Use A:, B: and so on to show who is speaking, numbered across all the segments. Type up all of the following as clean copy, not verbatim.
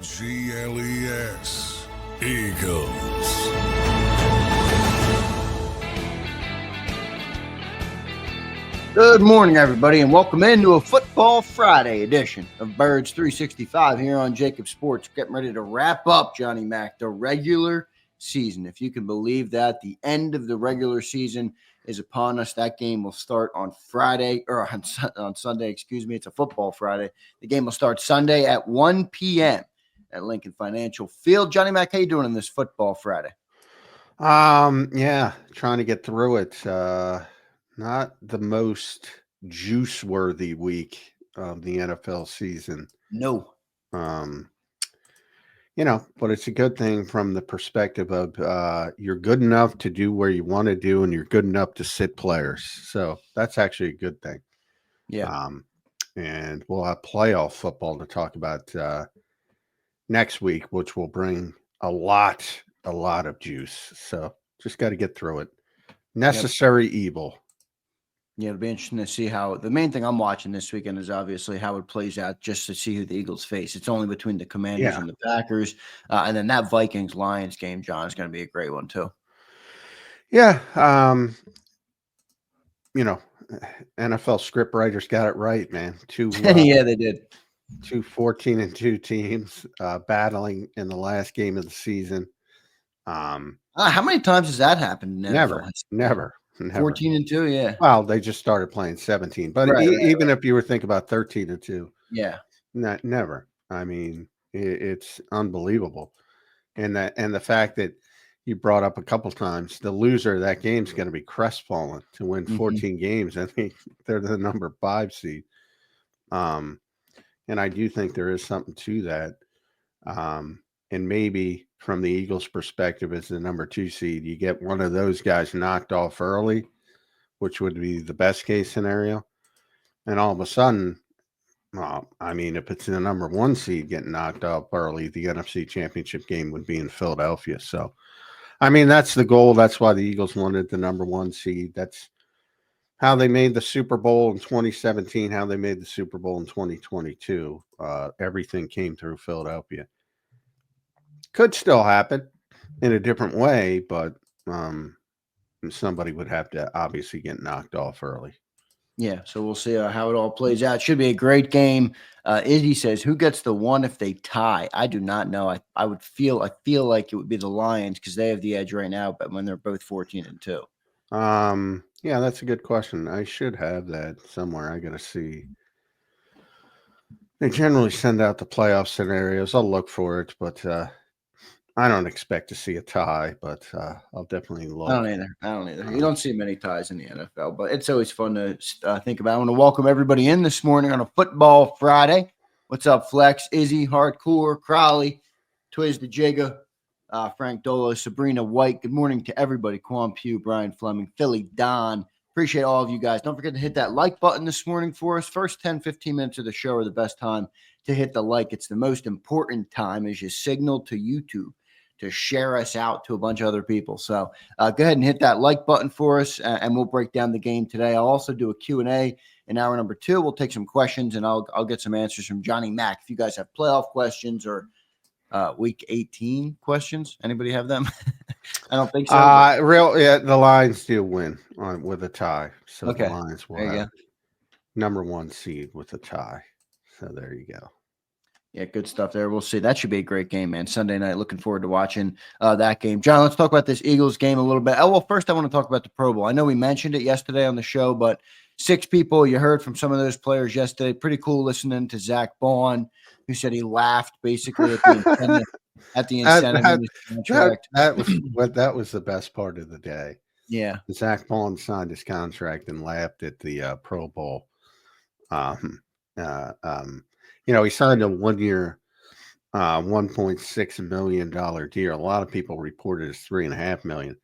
A: EAGLES, Eagles.
B: Good morning, everybody, and welcome into a Football Friday edition of Birds 365 here on JAKIB Sports. Getting ready to wrap up, Johnny Mac, the regular season. If you can believe that, the end of the regular season is upon us. That game will start on Friday, or on Sunday, excuse me. It's a Football Friday. The game will start Sunday at 1 p.m. at Lincoln Financial Field. Johnny Mac, how you doing on this Football Friday?
C: Yeah, trying to get through it. Not the most juice-worthy week of the NFL season.
B: No.
C: But it's a good thing from the perspective of you're good enough to do where you want to do, and you're good enough to sit players. So that's actually a good thing.
B: Yeah.
C: And we'll have playoff football to talk about next week, which will bring a lot of juice. So just got to get through it. Necessary evil.
B: Yeah, it'll be interesting to see how the main thing I'm watching this weekend is obviously how it plays out, just to see who the Eagles face. It's only between the Commanders and the Packers. And then that Vikings-Lions game, John, is going to be a great one too.
C: Yeah. NFL script writers got it right, man.
B: Yeah, they did.
C: 2 14-2 teams battling in the last game of the season.
B: How many times has that happened?
C: Never.
B: 14-2, yeah.
C: Well, they just started playing 17, but even if you were thinking about 13-2,
B: yeah,
C: never. I mean, it's unbelievable, and the fact that you brought up a couple times, the loser of that game is going to be crestfallen to win 14 games. I think they're the number 5 seed, and I do think there is something to that, and maybe. From the Eagles' perspective, as the number 2 seed, you get one of those guys knocked off early, which would be the best case scenario. And all of a sudden, if it's the number 1 seed getting knocked off early, the NFC Championship game would be in Philadelphia. So, that's the goal. That's why the Eagles wanted the number 1 seed. That's how they made the Super Bowl in 2017, how they made the Super Bowl in 2022. Everything came through Philadelphia. Could still happen in a different way, but somebody would have to obviously get knocked off early.
B: Yeah, so we'll see how it all plays out. Should be a great game. Izzy says, "Who gets the 1 if they tie?" I do not know. I feel like it would be the Lions because they have the edge right now, but when they're both 14-2.
C: Yeah, that's a good question. I should have that somewhere. I got to see. They generally send out the playoff scenarios. I'll look for it, but I don't expect to see a tie, but I'll definitely look.
B: I don't either. You don't see many ties in the NFL, but it's always fun to think about. I want to welcome everybody in this morning on a Football Friday. What's up, Flex, Izzy, Hardcore, Crowley, Twiz the Jigga, Frank Dolo, Sabrina White. Good morning to everybody. Quan Pugh, Brian Fleming, Philly Don. Appreciate all of you guys. Don't forget to hit that like button this morning for us. First 10, 15 minutes of the show are the best time to hit the like. It's the most important time as you signal to YouTube to share us out to a bunch of other people. So go ahead and hit that like button for us, and we'll break down the game today. I'll also do a Q&A in hour number 2. We'll take some questions, and I'll get some answers from Johnny Mac. If you guys have playoff questions or Week 18 questions, anybody have them? I don't think so.
C: The Lions do win with a tie. So
B: okay.
C: The Lions will have number 1 seed with a tie. So there you go.
B: Yeah, good stuff there. We'll see. That should be a great game, man. Sunday night. Looking forward to watching that game. John, let's talk about this Eagles game a little bit. Well, first I want to talk about the Pro Bowl. I know we mentioned it yesterday on the show, but 6 people, you heard from some of those players yesterday. Pretty cool listening to Zach Bond, who said he laughed basically at the incentive in his contract.
C: That was the best part of the day.
B: Yeah.
C: Zach Bond signed his contract and laughed at the Pro Bowl. He signed a 1-year, $1.6 million deal. A lot of people reported it's $3.5 million.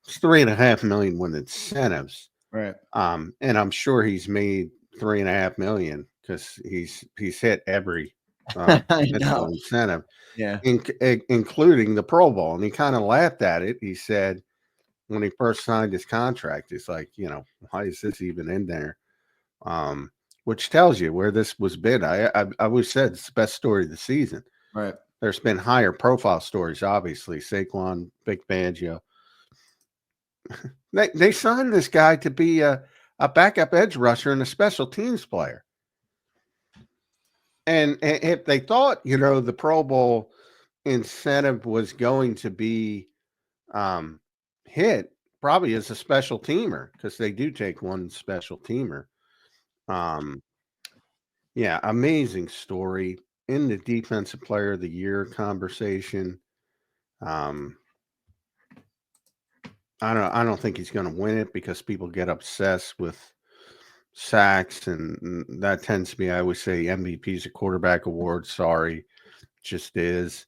C: It's $3.5 million with incentives,
B: right?
C: And I'm sure he's made $3.5 million because he's hit every incentive, including the Pro Bowl. And he kind of laughed at it. He said when he first signed his contract, it's like, why is this even in there? Which tells you where this was been. I always said it's the best story of the season.
B: Right.
C: There's been higher profile stories, obviously. Saquon, Big Fangio. They signed this guy to be a backup edge rusher and a special teams player. And if they thought, the Pro Bowl incentive was going to be hit, probably as a special teamer, because they do take one special teamer. Yeah, amazing story in the Defensive Player of the Year conversation. I don't think he's going to win it because people get obsessed with sacks, and that tends to be, I always say, MVP's a quarterback award. Sorry, just is.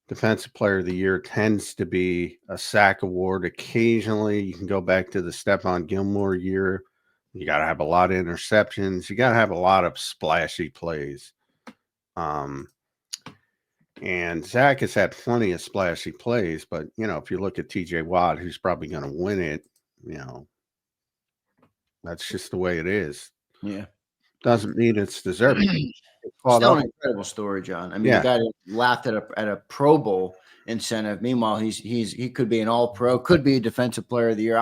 C: Defensive Player of the Year tends to be a sack award. Occasionally, you can go back to the Stephon Gilmore year. You got to have a lot of interceptions. You got to have a lot of splashy plays. And Zach has had plenty of splashy plays, but, if you look at TJ Watt, who's probably going to win it, that's just the way it is.
B: Yeah.
C: Doesn't mean it's deserved.
B: Still an incredible story, John. I mean,
C: Yeah.
B: the guy that laughed at a Pro Bowl incentive. Meanwhile, he could be an All-Pro, could be a Defensive Player of the Year.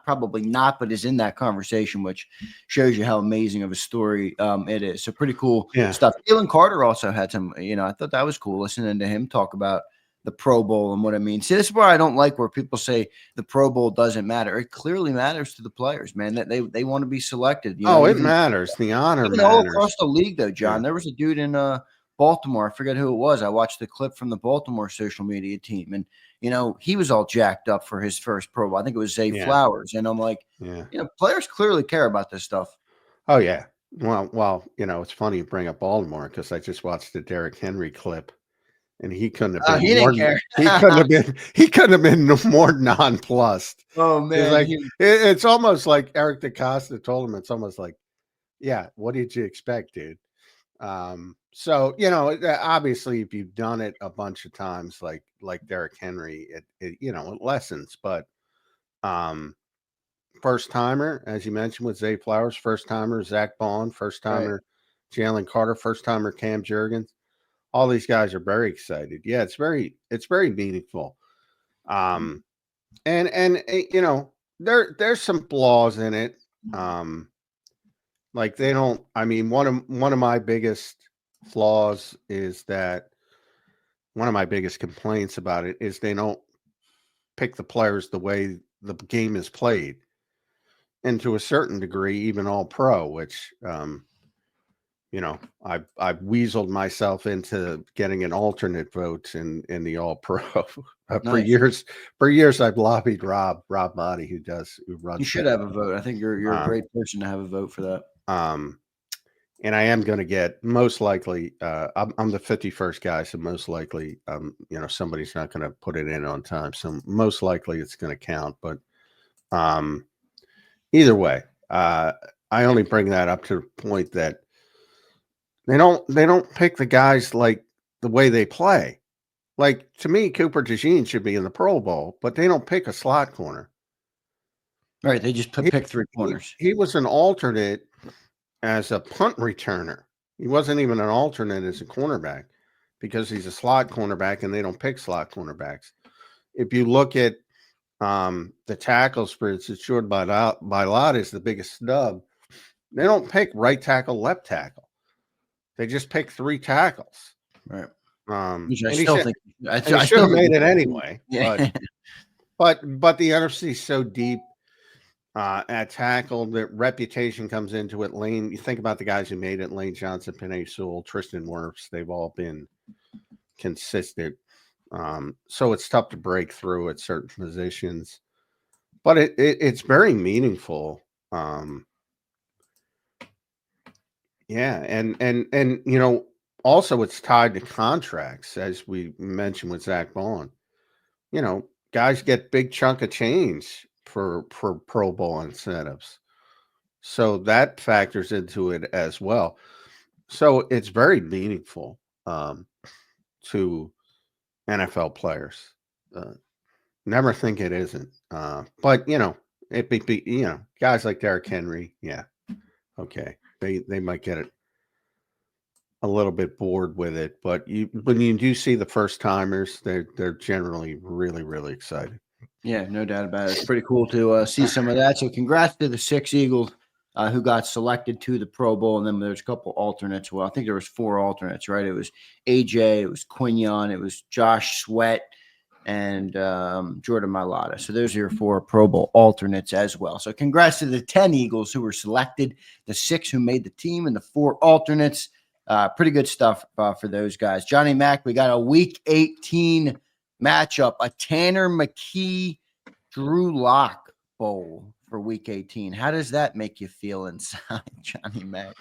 B: Probably not, but is in that conversation, which shows you how amazing of a story it is. So pretty cool stuff. Jalen Carter also had some. I thought that was cool listening to him talk about the Pro Bowl and what it means. See, this is where I don't like where people say the Pro Bowl doesn't matter. It clearly matters to the players, man. That they want to be selected.
C: It matters. The honor matters.
B: All across the league, though, John. There was a dude in Baltimore. I forget who it was. I watched the clip from the Baltimore social media team, and he was all jacked up for his first Pro Bowl. I think it was Zay Flowers, and I'm like, players clearly care about this stuff.
C: Oh yeah. Well, it's funny you bring up Baltimore because I just watched the Derrick Henry clip. And he couldn't have been.
B: He didn't care.
C: He couldn't have been more nonplussed.
B: Oh man!
C: It's almost like Eric DeCosta told him. It's almost like, yeah, what did you expect, dude? So obviously, if you've done it a bunch of times, like Derrick Henry, it lessens. But first timer, as you mentioned with Zay Flowers, first timer Zach Bond, first timer Jalen Carter, first timer Cam Jurgens. All these guys are very excited. Yeah, it's very meaningful. And there's some flaws in it. Like they don't. I mean, one of my biggest flaws is that one of my biggest complaints about it is they don't pick the players the way the game is played, and to a certain degree, even all pro, which. I've weaseled myself into getting an alternate vote in the All Pro for years. For years, I've lobbied Rob Motti, who runs.
B: You should have a vote. I think you're a great person to have a vote for that.
C: And I am going to get most likely. I'm the 51st guy, so most likely, somebody's not going to put it in on time. So most likely, it's going to count. But either way, I only bring that up to the point that. They don't pick the guys like the way they play. Like to me, Cooper DeJean should be in the Pro Bowl, but they don't pick a slot corner.
B: Right, they just pick three corners.
C: He was an alternate as a punt returner. He wasn't even an alternate as a cornerback because he's a slot cornerback, and they don't pick slot cornerbacks. If you look at the tackle spreads, it's short by lot is the biggest snub. They don't pick right tackle, left tackle. They just pick three tackles.
B: Right.
C: Which I still think I should have made it anyway. Yeah. But the NFC is so deep at tackle that reputation comes into it. Lane, you think about the guys who made it: Lane Johnson, Penei Sewell, Tristan Wirfs. They've all been consistent. So it's tough to break through at certain positions, but it's very meaningful. Yeah, and also it's tied to contracts, as we mentioned with Zach Bond. Guys get big chunk of change for Pro Bowl incentives, so that factors into it as well. So it's very meaningful to NFL players. Never think it isn't, but it be guys like Derrick Henry. Yeah, okay. They might get it. a little bit bored with it, but when you do see the first timers, they're generally really, really excited.
B: Yeah, no doubt about it. It's pretty cool to see some of that. So congrats to the 6 Eagles who got selected to the Pro Bowl. And then there's a couple alternates. Well, I think there was 4 alternates, right? It was AJ, it was Quinion, it was Josh Sweat, and Jordan Mailata. So those are your 4 Pro Bowl alternates as well. So congrats to the 10 Eagles who were selected, the 6 who made the team, and the 4 alternates. Pretty good stuff for those guys. Johnny Mack, we got a Week 18 matchup, a Tanner McKee Drew Lock Bowl for Week 18. How does that make you feel inside, Johnny Mack?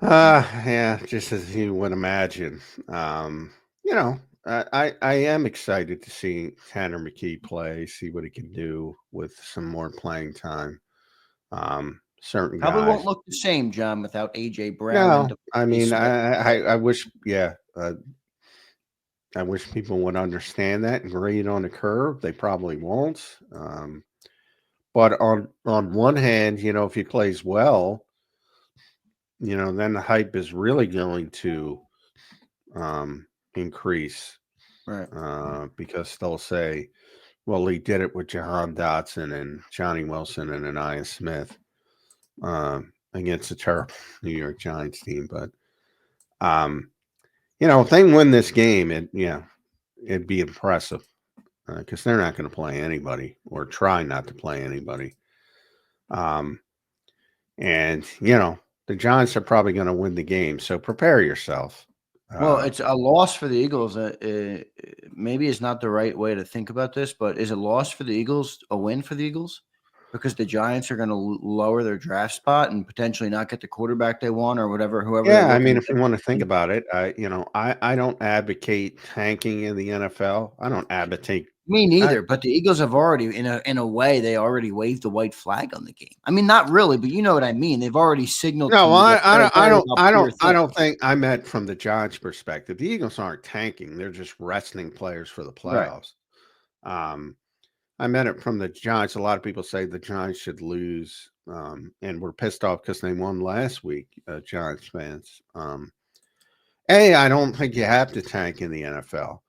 C: Yeah, just as you would imagine. You know, I am excited to see Tanner McKee play, see what he can do with some more playing time. Certain
B: Probably
C: guys.
B: won't look the same, John, without AJ Brown.
C: No,
B: And
C: I mean,
B: Sweat.
C: I wish, yeah, I wish people would understand that and grade on the curve. They probably won't. But on one hand, you know, if he plays well, you know, then the hype is really going to increase
B: Right.
C: because they'll say, well, he did it with Jahan Dotson and Johnny Wilson and Anaya Smith against a terrible New York Giants team. But, you know, if they win this game, it'd be impressive because they're not going to play anybody or try not to play anybody. And, you know, the Giants are probably going to win the game. So prepare yourself.
B: Well, it's a loss for the Eagles. Maybe it's not the right way to think about this, but is a loss for the Eagles a win for the Eagles? Because the Giants are going to lower their draft spot and potentially not get the quarterback they want or whatever, whoever they're
C: Yeah, I
B: looking
C: mean,
B: to
C: if you
B: get.
C: want to think about it, I don't advocate tanking in the NFL. I don't advocate.
B: Me neither, but the Eagles have already, in a way, they already waved the white flag on the game. I mean, not really, but you know what I mean. They've already signaled to
C: No,
B: you that they're worried about pure
C: I
B: things.
C: don't think I meant from the Giants' perspective. The Eagles aren't tanking; they're just resting players for the
B: Right.
C: playoffs. I meant it from the Giants. A lot of people say the Giants should lose, and we're pissed off because they won last week. Giants fans. I don't think you have to tank in the NFL.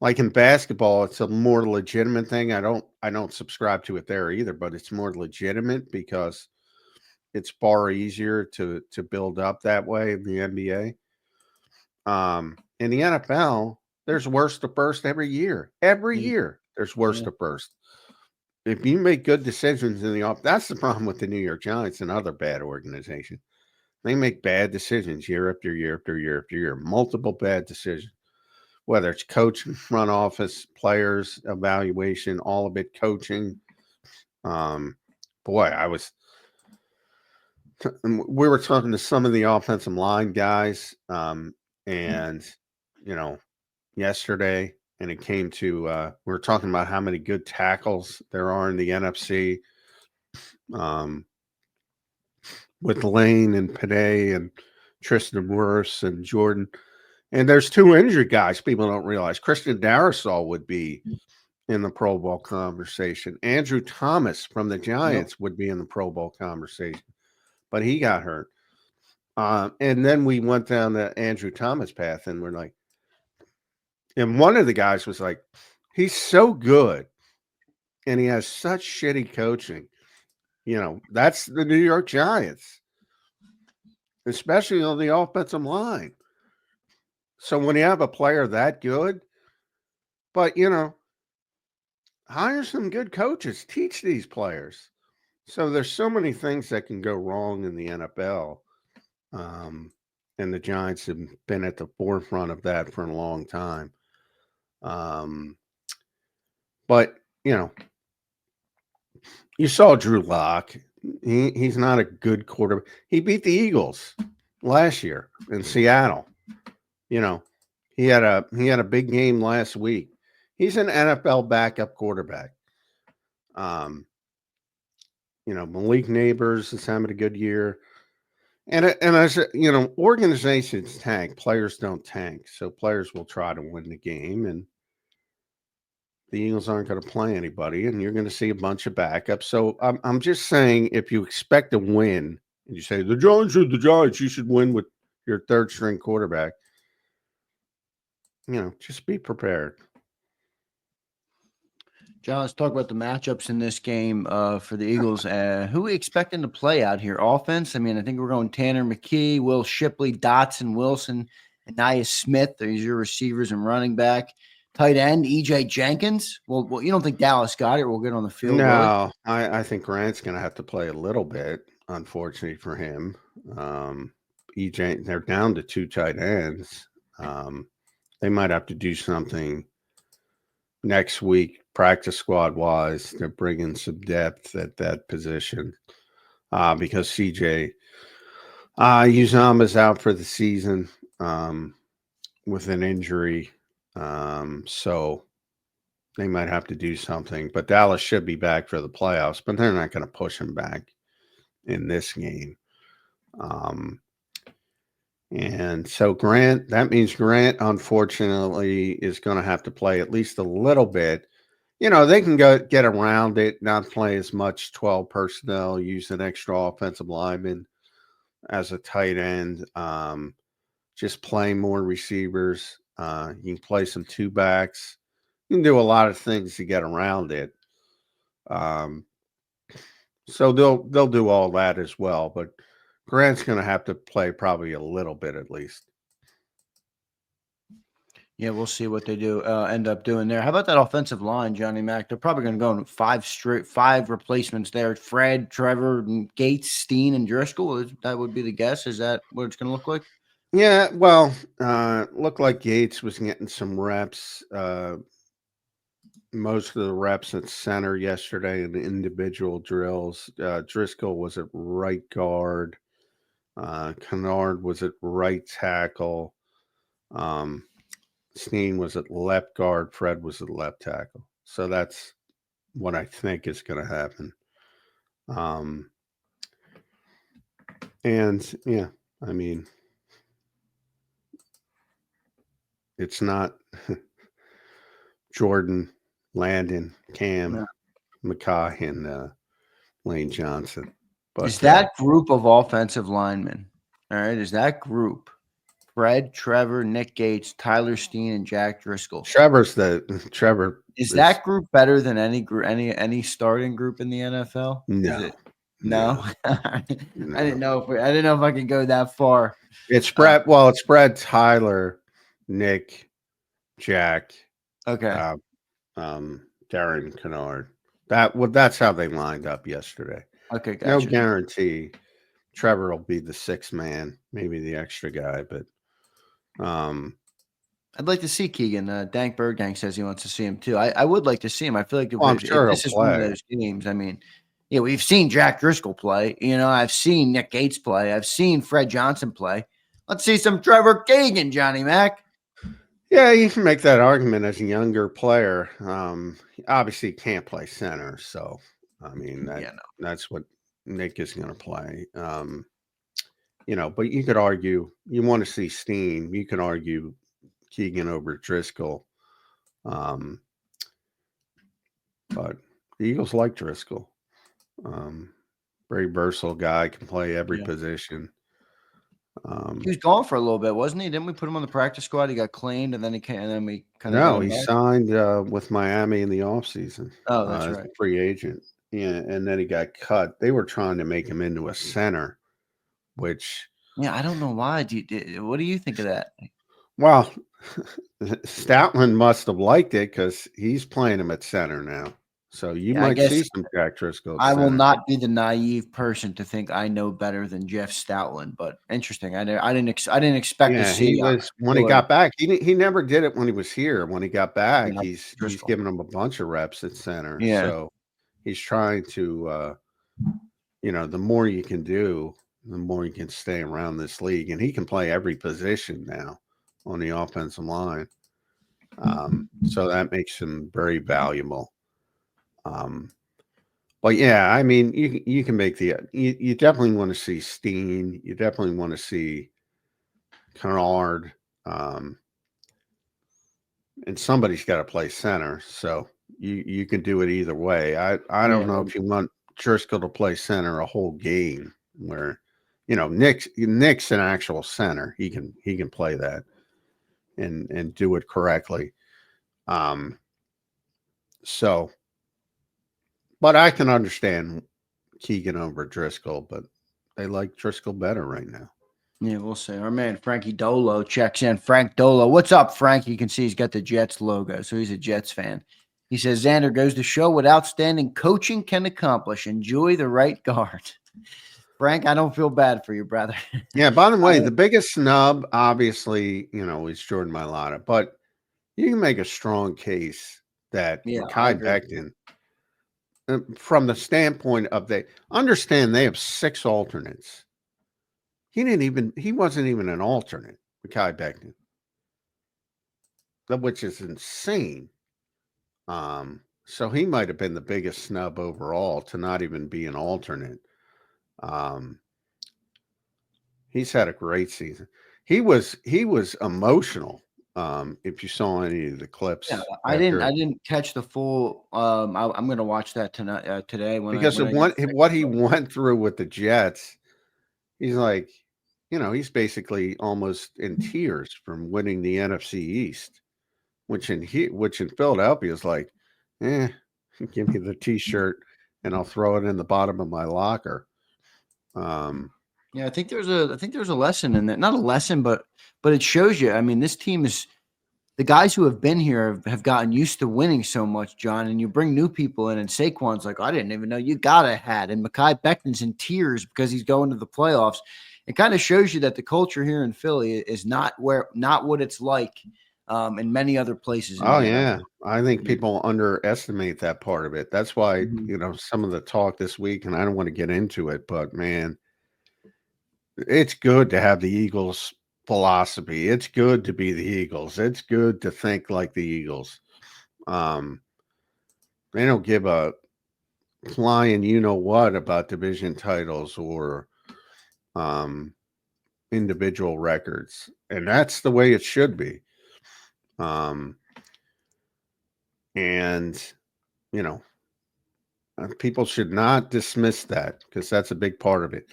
C: Like in basketball, it's a more legitimate thing. I don't subscribe to it there either, but it's more legitimate because it's far easier to build up that way in the NBA. In the NFL, there's worst to first every year. Every year, there's worst to first. If you make good decisions in the off, that's the problem with the New York Giants and other bad organizations. They make bad decisions year after year after year after year, multiple bad decisions. Whether it's coaching, front office, players, evaluation, all of it, coaching. Boy, we were talking to some of the offensive line guys, and you know, yesterday, and it came to we were talking about how many good tackles there are in the NFC, with Lane and Panay and Tristan Wirfs and Jordan. And there's 2 injured guys people don't realize. Christian Darrisaw would be in the Pro Bowl conversation. Andrew Thomas from the Giants would be in the Pro Bowl conversation, but he got hurt. And then we went down the Andrew Thomas path, and we're like, and one of the guys was like, he's so good, and he has such shitty coaching. You know, that's the New York Giants, especially on the offensive line. So when you have a player that good, but you know, hire some good coaches, teach these players. So there's so many things that can go wrong in the NFL. And the Giants have been at the forefront of that for a long time. But you know, you saw Drew Lock. He's not a good quarterback. He beat the Eagles last year in Seattle. You know, he had a big game last week. He's an NFL backup quarterback. You know, Malik Neighbors is having a good year. And as you know, organizations tank, players don't tank. So players will try to win the game, and the Eagles aren't going to play anybody, and you're going to see a bunch of backups. So I'm just saying, if you expect a win, and you say the Giants are the Giants, you should win with your third string quarterback. Just be prepared.
B: John, let's talk about the matchups in this game for the Eagles. Who are we expecting to play out here? Offense? I mean, I think we're going Tanner McKee, Will Shipley, Dotson, Wilson, and Nia Smith. These are your receivers and running back. Tight end, E.J. Jenkins. Well, you don't think Dallas got it? We'll get on the field.
C: No, I think Grant's going to have to play a little bit, unfortunately for him. EJ, they're down to 2 tight ends. They might have to do something next week, practice squad wise, to bring in some depth at that position because CJ Uzomah's out for the season with an injury. So they might have to do something, but Dallas should be back for the playoffs, but they're not going to push him back in this game. And so that means Grant, unfortunately, is going to have to play at least a little bit. They can get around it, not play as much 12 personnel, use an extra offensive lineman as a tight end, just play more receivers. You can play some 2 backs. You can do a lot of things to get around it. So they'll do all that as well, but Grant's going to have to play probably a little bit at least.
B: Yeah, we'll see what they do end up doing there. How about that offensive line, Johnny Mac? They're probably going to go in 5 replacements there. Fred, Trevor, Gates, Steen, and Driscoll. That would be the guess. Is that what it's going to look like?
C: Yeah, well, looked like Gates was getting some reps. Most of the reps at center yesterday in the individual drills. Driscoll was at right guard. Kennard was at right tackle. Steen was at left guard. Fred was at left tackle. So that's what I think is going to happen. And yeah, I mean, it's not Jordan, Landon, Cam, Mackay, and Lane Johnson. But
B: is that group of offensive linemen, all right, is that group Fred, Trevor, Nick Gates, Tyler Steen, and Jack Driscoll?
C: Trevor
B: is that group better than any starting group in the NFL?
C: No.
B: No? I didn't know if I could go that far.
C: It's spread. It's spread Tyler, Nick, Jack.
B: Okay.
C: Darren Kennard. That's how they lined up yesterday.
B: Okay, gotcha.
C: No guarantee Trevor will be the 6th man, maybe the extra guy, but
B: I'd like to see Keegan. Dank Bergdank says he wants to see him too. I would like to see him. I feel like
C: I'm sure
B: this is one of those games. I mean, yeah, we've seen Jack Driscoll play. I've seen Nick Gates play. I've seen Fred Johnson play. Let's see some Trevor Keegan, Johnny Mac.
C: Yeah, you can make that argument as a younger player. Obviously, he can't play center, so I mean that's what Nick is going to play. But you could argue you want to see Steen. You can argue Keegan over Driscoll. But the Eagles like Driscoll. Very versatile guy, can play every position.
B: He was gone for a little bit, wasn't he? Didn't we put him on the practice squad? He got claimed, and then he came, and then we kind of.
C: No, he signed with Miami in the offseason.
B: Oh, that's right.
C: As a free agent. Yeah, and then he got cut. They were trying to make him into a center, which.
B: Yeah, I don't know why. What do you think of that?
C: Well, Stoutland must have liked it because he's playing him at center now. So you might see some Jack Driscoll.
B: I will not be the naive person to think I know better than Jeff Stoutland, but interesting. I didn't expect to see.
C: When he got back. He never did it when he was here. When he got back, he's giving him a bunch of reps at center.
B: Yeah.
C: So he's trying to, the more you can do, the more you can stay around this league, and he can play every position now on the offensive line. So that makes him very valuable. But yeah, I mean, you can make you definitely want to see Steen. You definitely want to see Kennard. And somebody's got to play center. So you can do it either way. I don't know if you want Driscoll to play center a whole game where, Nick's an actual center. He can play that and do it correctly. So, but I can understand Keegan over Driscoll, but they like Driscoll better right now.
B: Yeah, we'll see. Our man Frankie Dolo checks in. Frank Dolo. What's up, Frank? You can see he's got the Jets logo, so he's a Jets fan. He says, Xander goes to show what outstanding coaching can accomplish. Enjoy the right guard. Frank, I don't feel bad for you, brother.
C: Yeah, by the way, the biggest snub, obviously, is Jordan Mailata, but you can make a strong case that Kai Becton, from the standpoint of they have 6 alternates. He wasn't even an alternate with Kai Becton, which is insane. So he might have been the biggest snub overall to not even be an alternate. He's had a great season. He was emotional. If you saw any of the clips,
B: yeah, I didn't catch the full. I'm going to watch that tonight, today,
C: because of what he went through with the Jets. He's like, he's basically almost in tears from winning the NFC East, which in Philadelphia is like, give me the T-shirt and I'll throw it in the bottom of my locker.
B: Yeah, I think there's a lesson in that. Not a lesson, but it shows you. I mean, this team is the guys who have been here have gotten used to winning so much, John. And you bring new people in, and Saquon's like, I didn't even know you got a hat. And Mekhi Becton's in tears because he's going to the playoffs. It kind of shows you that the culture here in Philly is not what it's like in many other places.
C: Oh yeah, I think people underestimate that part of it. That's why some of the talk this week, and I don't want to get into it, but man, it's good to have the Eagles philosophy. It's good to be the Eagles. It's good to think like the Eagles. They don't give a flying what about division titles or individual records, and that's the way it should be. And people should not dismiss that, because that's a big part of it.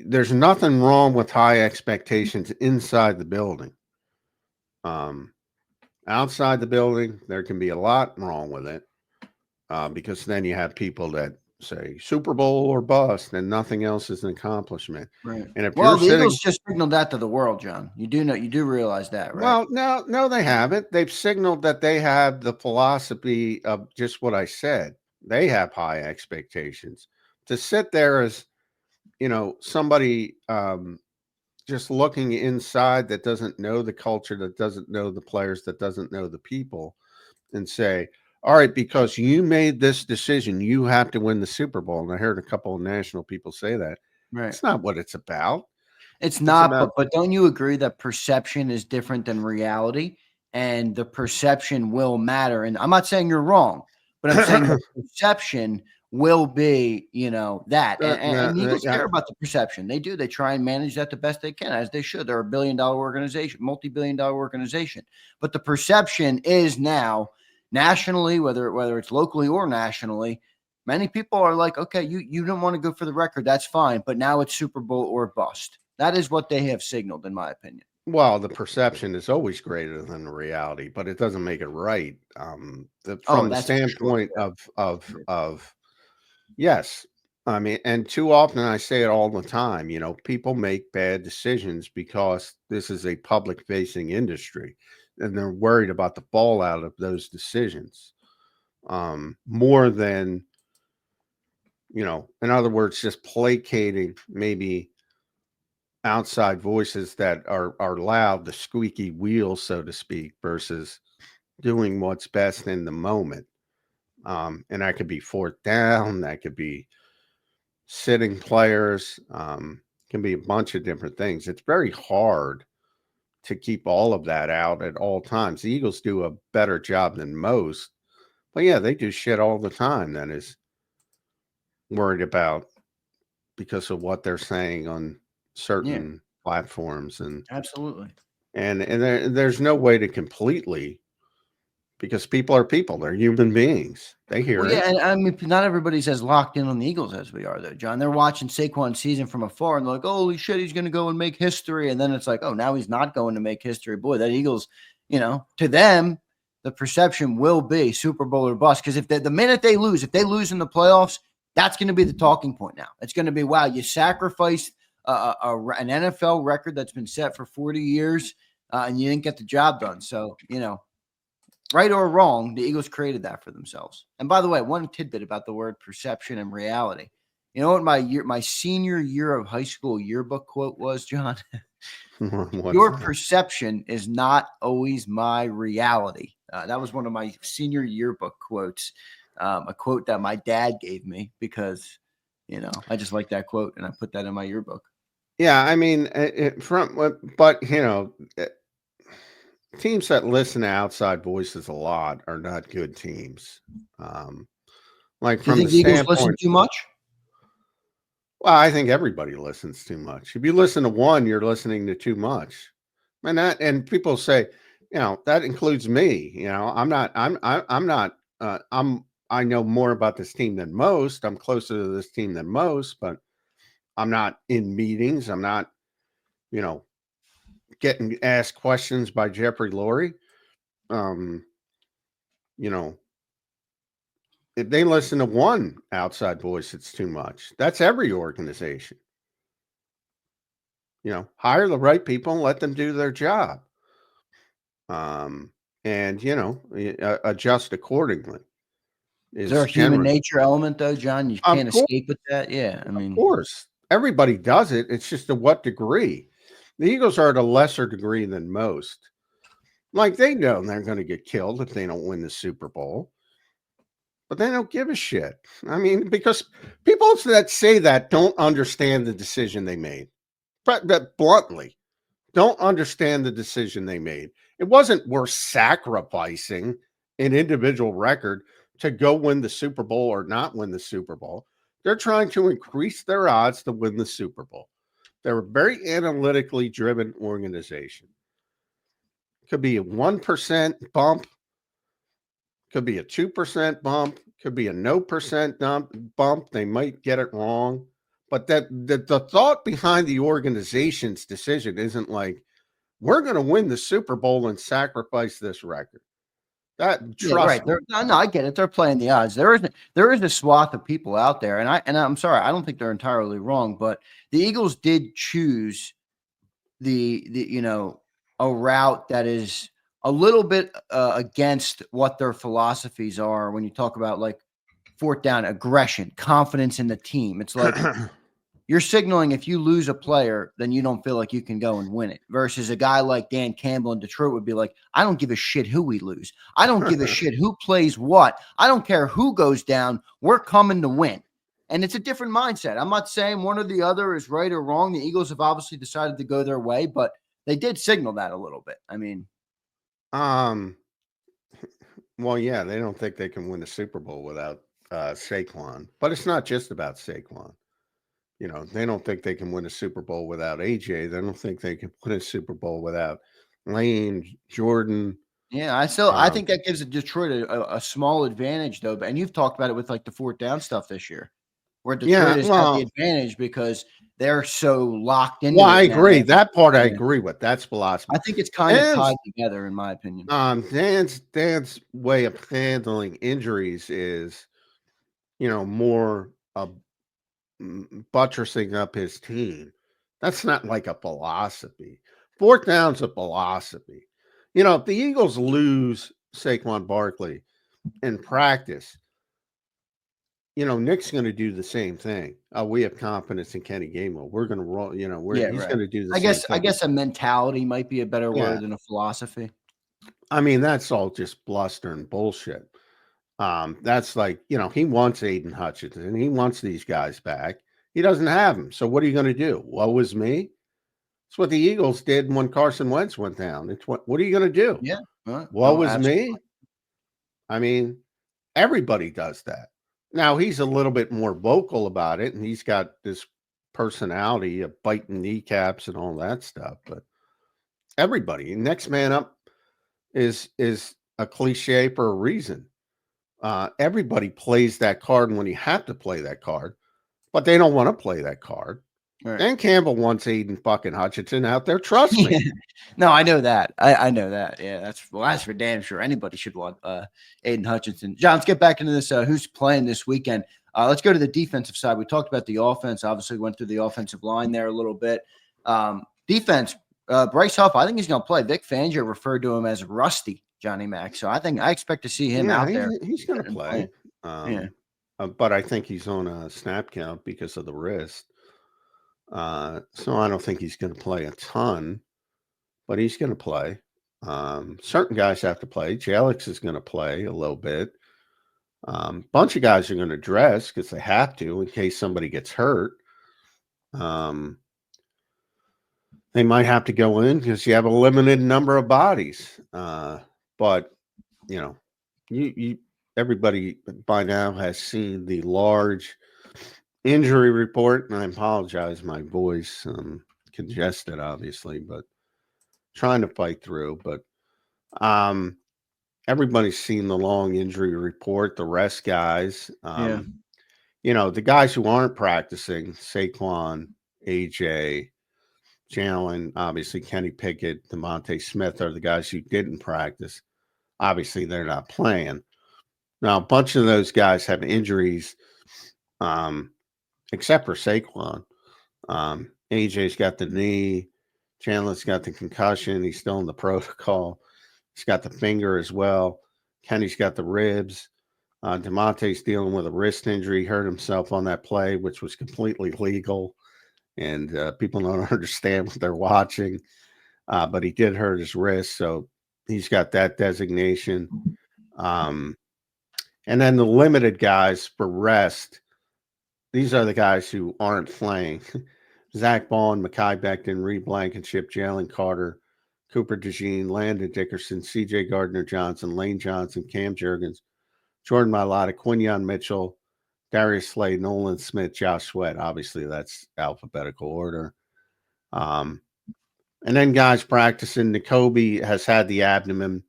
C: There's nothing wrong with high expectations inside the building. Outside the building, there can be a lot wrong with it, because then you have people that say Super Bowl or bust, and nothing else is an accomplishment.
B: Right.
C: And if
B: the Eagles just signaled that to the world, John. You do realize that, right?
C: Well, no, they haven't. They've signaled that they have the philosophy of just what I said. They have high expectations. To sit there as somebody just looking inside that doesn't know the culture, that doesn't know the players, that doesn't know the people, and say, all right, because you made this decision, you have to win the Super Bowl. And I heard a couple of national people say that.
B: Right.
C: It's not what it's about.
B: It's not, but don't you agree that perception is different than reality, and the perception will matter? And I'm not saying you're wrong, but I'm saying the perception will be, that. And Eagles care about the perception. They do. They try and manage that the best they can, as they should. They're a billion-dollar organization, multi-billion-dollar organization. But the perception is now nationally, whether it's locally or nationally, many people are like, okay, you don't want to go for the record. That's fine. But now it's Super Bowl or bust. That is what they have signaled, in my opinion.
C: Well, the perception is always greater than the reality, but it doesn't make it right. From the standpoint of yes, I mean, and too often I say it all the time. People make bad decisions because this is a public-facing industry, and they're worried about the fallout of those decisions, more than in other words, just placating maybe outside voices that are loud, the squeaky wheel, so to speak, versus doing what's best in the moment. And that could be fourth down, that could be sitting players, can be a bunch of different things. It's very hard to keep all of that out at all times. The Eagles do a better job than most, but yeah, they do shit all the time that is worried about because of what they're saying on certain platforms. And
B: absolutely,
C: and there's no way to completely because people are people. They're human beings. They hear
B: Well,
C: it.
B: yeah, and I mean, not everybody's as locked in on the Eagles as we are, though, John. They're watching Saquon's season from afar and they're like, holy shit, he's going to go and make history. And then it's like, oh, now he's not going to make history. Boy, that Eagles, to them, the perception will be Super Bowl or bust. Because if the minute they lose, if they lose in the playoffs, that's going to be the talking point now. It's going to be, wow, you sacrificed an NFL record that's been set for 40 years and you didn't get the job done. So, right or wrong, the Eagles created that for themselves. And by the way, one tidbit about the word perception and reality. You know what my senior year of high school yearbook quote was, John? Your perception is not always my reality. That was one of my senior yearbook quotes, a quote that my dad gave me because, I just like that quote and I put that in my yearbook.
C: Yeah, I mean, teams that listen to outside voices a lot are not good teams. Like
B: Do you
C: from
B: think
C: the
B: the Eagles listen
C: standpoint,
B: too much?
C: well, I think everybody listens too much. If you listen to one, you're listening to too much. And people say, that includes me. I know more about this team than most. I'm closer to this team than most, but I'm not in meetings. I'm not, getting asked questions by Jeffrey Lurie. If they listen to one outside voice, it's too much. That's every organization. Hire the right people and let them do their job. And adjust accordingly.
B: Is there a human nature element, though, John? You can't escape with that. Yeah, I mean,
C: of course, everybody does it. It's just to what degree. The Eagles are at a lesser degree than most. Like they know they're going to get killed if they don't win the Super Bowl, but they don't give a shit. I mean, because people that say that don't understand the decision they made. But bluntly, don't understand the decision they made. It wasn't worth sacrificing an individual record to go win the Super Bowl or not win the Super Bowl. They're trying to increase their odds to win the Super Bowl. They're a very analytically driven organization. Could be a 1% bump, could be a 2% bump, could be a no percent bump. They might get it wrong. But the thought behind the organization's decision isn't like, we're going to win the Super Bowl and sacrifice this record. Trust me.
B: No, I get it. They're playing the odds. There is a swath of people out there, and I'm sorry, I don't think they're entirely wrong, but the Eagles did choose a route that is a little bit against what their philosophies are when you talk about like fourth down aggression, confidence in the team. It's like you're signaling if you lose a player, then you don't feel like you can go and win it. Versus a guy like Dan Campbell in Detroit would be like, I don't give a shit who we lose. I don't give a shit who plays what. I don't care who goes down. We're coming to win. And it's a different mindset. I'm not saying one or the other is right or wrong. The Eagles have obviously decided to go their way, but they did signal that a little bit. I mean,
C: well, yeah, they don't think they can win the Super Bowl without Saquon, but it's not just about Saquon. They don't think they can win a Super Bowl without AJ. They don't think they can win a Super Bowl without Lane, Jordan.
B: Yeah, I think that gives Detroit a small advantage, though. And you've talked about it with like the fourth down stuff this year, where Detroit has got the advantage because they're so locked in.
C: Well, I agree. That part I agree with. That's philosophy.
B: I think it's kind of tied together, in my opinion.
C: Dan's way of handling injuries is, more buttressing up his team. That's not like a philosophy. Fourth down's a philosophy. If the Eagles lose Saquon Barkley in practice, Nick's going to do the same thing. We have confidence in Kenny Gainwell. We're going to roll. He's going to do the same thing.
B: I guess a mentality might be a better word than a philosophy.
C: I mean, that's all just bluster and bullshit. That's like, he wants Aiden Hutchinson. He wants these guys back. He doesn't have them. So what are you going to do? Woe is me? It's what the Eagles did when Carson Wentz went down. It's what are you going to do?
B: Yeah.
C: Woe is me? I mean, everybody does that. Now, he's a little bit more vocal about it, and he's got this personality of biting kneecaps and all that stuff. But everybody, next man up is a cliche for a reason. Everybody plays that card when you have to play that card, but they don't want to play that card.
B: Right.
C: Dan Campbell wants Aiden fucking Hutchinson out there. Trust me.
B: Yeah. No, I know that. I know that. Yeah, that's for damn sure. Anybody should want Aiden Hutchinson. John, let's get back into this. Who's playing this weekend? Let's go to the defensive side. We talked about the offense. Obviously, went through the offensive line there a little bit. Defense. Bryce Huff, I think he's going to play. Vic Fangio referred to him as rusty, Johnny Mac. So I expect to see him out there.
C: He's going to play. But I think he's on a snap count because of the wrist. So I don't think he's going to play a ton, but he's going to play. Certain guys have to play. Jalix is going to play a little bit. Bunch of guys are going to dress because they have to in case somebody gets hurt. They might have to go in because you have a limited number of bodies. But you everybody by now has seen the large injury report, and I apologize, my voice congested, obviously, but trying to fight through. But everybody's seen the long injury report, the rest guys. The guys who aren't practicing, Saquon, AJ, Jalen, obviously Kenny Pickett, DeMonte Smith are the guys who didn't practice. Obviously, they're not playing. Now, a bunch of those guys have injuries, except for Saquon. AJ's got the knee. Chandler's got the concussion. He's still in the protocol. He's got the finger as well. Kenny's got the ribs. DeMonte's dealing with a wrist injury. He hurt himself on that play, which was completely legal. And people don't understand what they're watching. But he did hurt his wrist, so he's got that designation. And then the limited guys for rest, these are the guys who aren't playing. Zach Bond, Mekhi Becton, Reed Blankenship, Jalen Carter, Cooper DeJean, Landon Dickerson, C.J. Gardner-Johnson, Lane Johnson, Cam Jurgens, Jordan Mailata, Quinyon Mitchell, Darius Slade, Nolan Smith, Josh Sweat. Obviously, that's alphabetical order. And then guys practicing. N'Kobe has had the abdomen.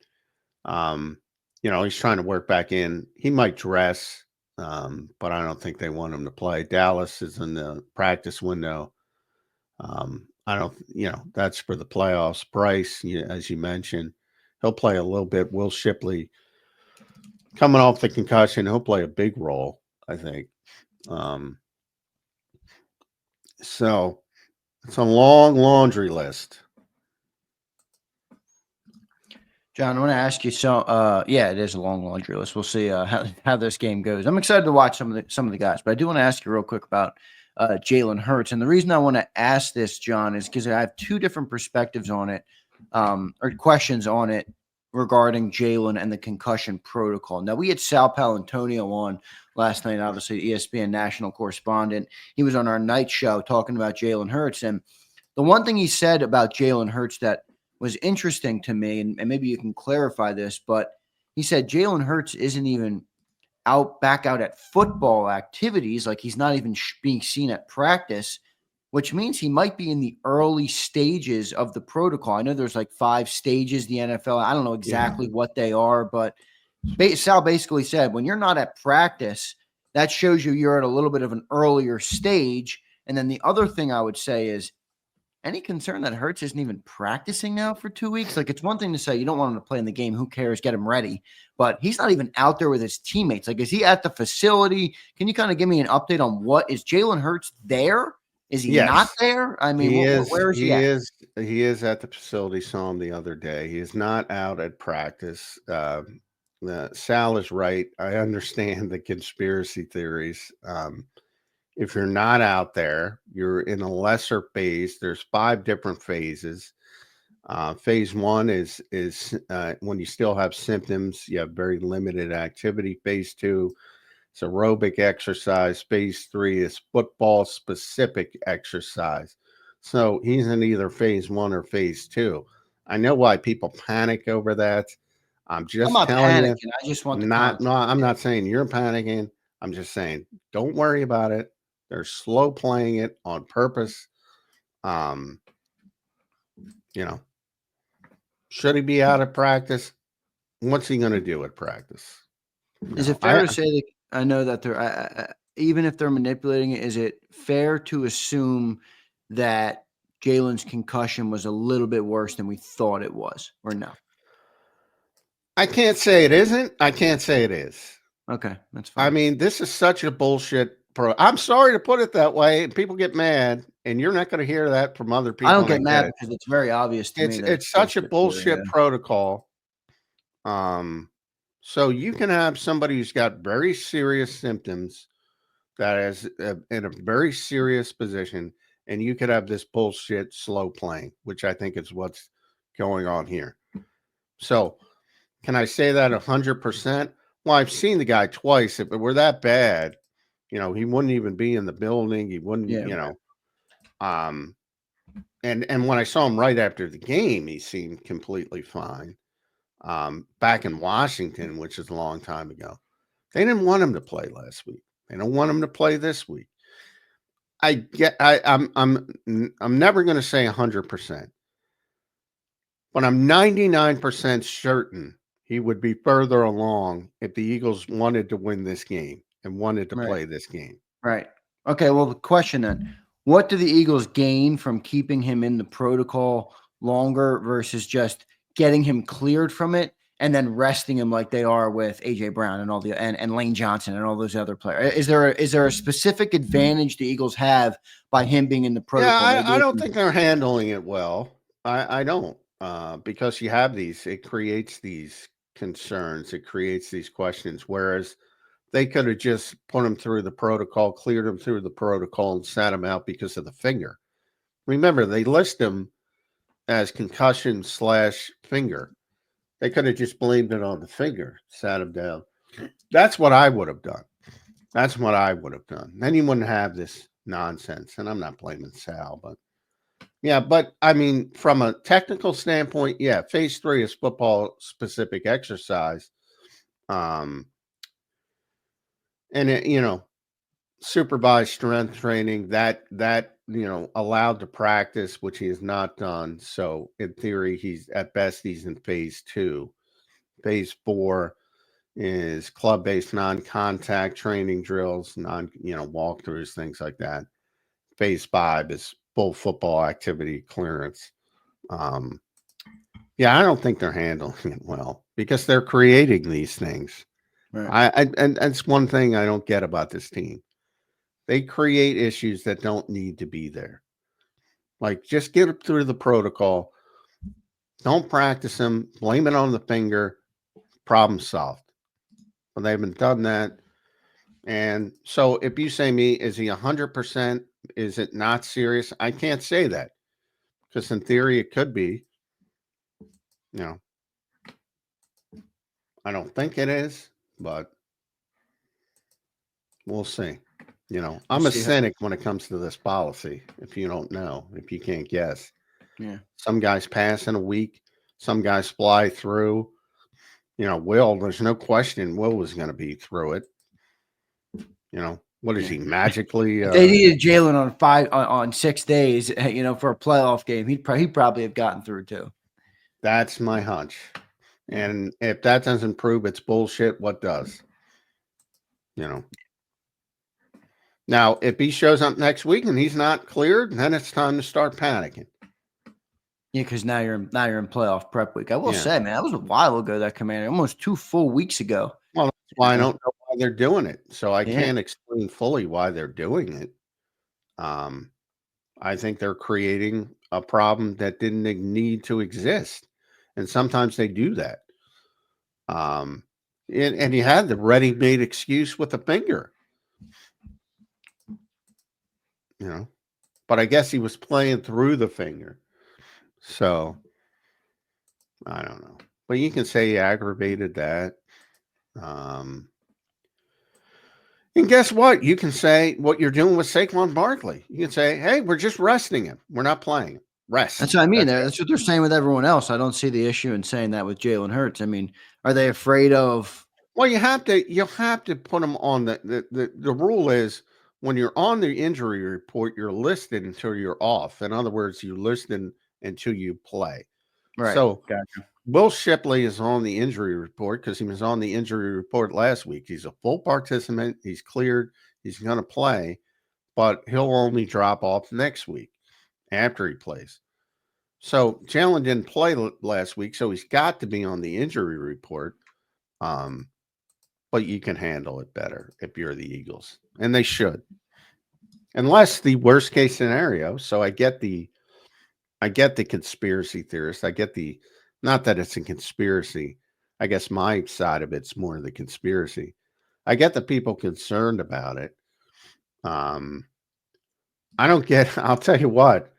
C: He's trying to work back in. He might dress, but I don't think they want him to play. Dallas is in the practice window. That's for the playoffs. Bryce, as you mentioned, he'll play a little bit. Will Shipley, coming off the concussion, he'll play a big role, I think. So it's a long laundry list.
B: John, I want to ask you. So, it is a long laundry list. We'll see how this game goes. I'm excited to watch some of the guys, but I do want to ask you real quick about Jalen Hurts. And the reason I want to ask this, John, is because I have two different perspectives on it, or questions on it regarding Jalen and the concussion protocol. Now, we had Sal Palantonio on last night, obviously ESPN national correspondent. He was on our night show talking about Jalen Hurts, and the one thing he said about Jalen Hurts that was interesting to me, and maybe you can clarify this, but he said Jalen Hurts isn't even back out at football activities. Like he's not even being seen at practice, which means he might be in the early stages of the protocol. I know there's like 5 stages, the NFL. I don't know exactly what they are, but Sal basically said, when you're not at practice, that shows you're at a little bit of an earlier stage. And then the other thing I would say is, any concern that Hurts isn't even practicing now for 2 weeks? Like, it's one thing to say you don't want him to play in the game. Who cares? Get him ready. But he's not even out there with his teammates. Like, is he at the facility? Can you kind of give me an update on what is Jalen Hurts there? Is he not there? I mean, where is he at?
C: He is at the facility. Saw him the other day. He is not out at practice. Sal is right. I understand the conspiracy theories. If you're not out there, you're in a lesser phase. There's 5 different phases. Phase 1 is when you still have symptoms, you have very limited activity. Phase 2 is aerobic exercise. Phase 3 is football specific exercise. So he's in either phase 1 or phase 2. I know why people panic over that. I'm not telling you.
B: I just want
C: I'm not saying you're panicking. I'm just saying don't worry about it. They're slow playing it on purpose. Should he be out of practice? What's he going to do at practice?
B: Is
C: No,
B: it fair to say that I know that they're even if they're manipulating it, is it fair to assume that Jalen's concussion was a little bit worse than we thought it was, or no?
C: I can't say it isn't. I can't say it is.
B: Okay, that's
C: I
B: fine.
C: mean, this is such a bullshit I'm sorry to put it that way, and people get mad, and you're not going to hear that from other
B: I
C: people,
B: don't
C: and I
B: get
C: get
B: mad
C: it.
B: because it's very obvious to me that it's
C: It's such a
B: bullshit. Yeah.
C: bullshit protocol. So you can have somebody who's got very serious symptoms that is in a very serious position, and you could have this bullshit slow playing, which I think is what's going on here. So can I say that 100%? Well, I've seen the guy twice. If it were that bad, he wouldn't even be in the building. He wouldn't,
B: Yeah.
C: and when I saw him right after the game, he seemed completely fine. Back in Washington, which is a long time ago, they didn't want him to play last week. They don't want him to play this week. I'm never going to say 100%, but I'm 99% certain he would be further along if the Eagles wanted to win this game and wanted to play this game.
B: Right. Okay. Well, the question then: what do the Eagles gain from keeping him in the protocol longer versus just getting him cleared from it and then resting him like they are with AJ Brown and all the and Lane Johnson and all those other players? Is there a specific advantage the Eagles have by him being in the protocol?
C: Yeah,
B: Maybe
C: I don't think they're handling it well. I don't, because you have it creates these concerns, it creates these questions. Whereas they could have just put him through the protocol, cleared him through the protocol, and sat him out because of the finger. Remember, they list him as concussion / finger. They could have just blamed it on the finger, sat him down. That's what I would have done. That's what I would have done. Then you wouldn't have this nonsense. And I'm not blaming Sal, but yeah, but I mean, from a technical standpoint, yeah, phase 3 is football specific exercise. And it, supervised strength training that allowed to practice, which he has not done. So in theory, he's in phase 2. Phase 4 is club-based non-contact training drills, walkthroughs, things like that. Phase 5 is full football activity clearance. Yeah, I don't think they're handling it well because they're creating these things.
B: Right.
C: And that's one thing I don't get about this team. They create issues that don't need to be there. Like, just get it through the protocol. Don't practice them. Blame it on the finger. Problem solved. Well, they haven't done that. And so if you say me, is he 100%? Is it not serious? I can't say that because in theory it could be. I don't think it is, but we'll see. I'm a cynic when it comes to this policy. If you don't know, if you can't guess, some guys pass in a week, some guys fly through. Will, there's no question Will was going to be through it. What is he magically?
B: If they needed Jalen on 6 days, for a playoff game, he'd probably have gotten through too.
C: That's my hunch. And if that doesn't prove it's bullshit, what does? Now, if he shows up next week and he's not cleared, then it's time to start panicking.
B: Yeah, because now you're in playoff prep week. I will say, man, that was a while ago. That Commander, almost 2 full weeks ago.
C: Well, that's why I don't know why they're doing it. So I can't explain fully why they're doing it. I think they're creating a problem that didn't need to exist, and sometimes they do that. And he had the ready-made excuse with the finger. But I guess he was playing through the finger. So I don't know. But you can say he aggravated that. And guess what? You can say what you're doing with Saquon Barkley. You can say, hey, we're just resting him. We're not playing him. Rest.
B: That's what I mean. That's what they're saying with everyone else. I don't see the issue in saying that with Jalen Hurts. I mean, are they afraid of?
C: Well, you have to put them on the rule is when you're on the injury report, you're listed until you're off. In other words, you're listed until you play.
B: Right.
C: So
B: Gotcha.
C: Will Shipley is on the injury report because he was on the injury report last week. He's a full participant. He's cleared. He's going to play, but he'll only drop off next week after he plays. So Jalen didn't play last week, so he's got to be on the injury report. But you can handle it better if you're the Eagles, and they should. Unless the worst case scenario. So I get the conspiracy theorist. I get the, not that it's a conspiracy. I guess my side of it's more the conspiracy. I get the people concerned about it. I don't get, I'll tell you what,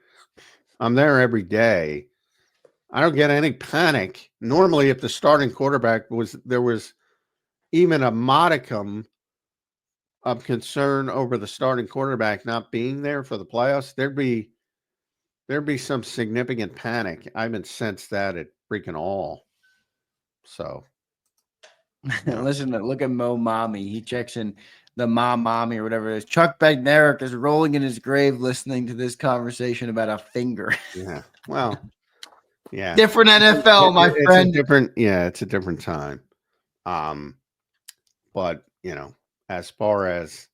C: I'm there every day. I don't get any panic. Normally, if the starting quarterback there was even a modicum of concern over the starting quarterback not being there for the playoffs, there'd be some significant panic. I haven't sensed that at freaking all. So,
B: Listen, look at Mo Mommy. He checks in the mommy or whatever it is. Chuck Bednarik is rolling in his grave listening to this conversation about a finger.
C: Yeah. Well, yeah.
B: Different NFL, my friend.
C: It's a different time. But as far as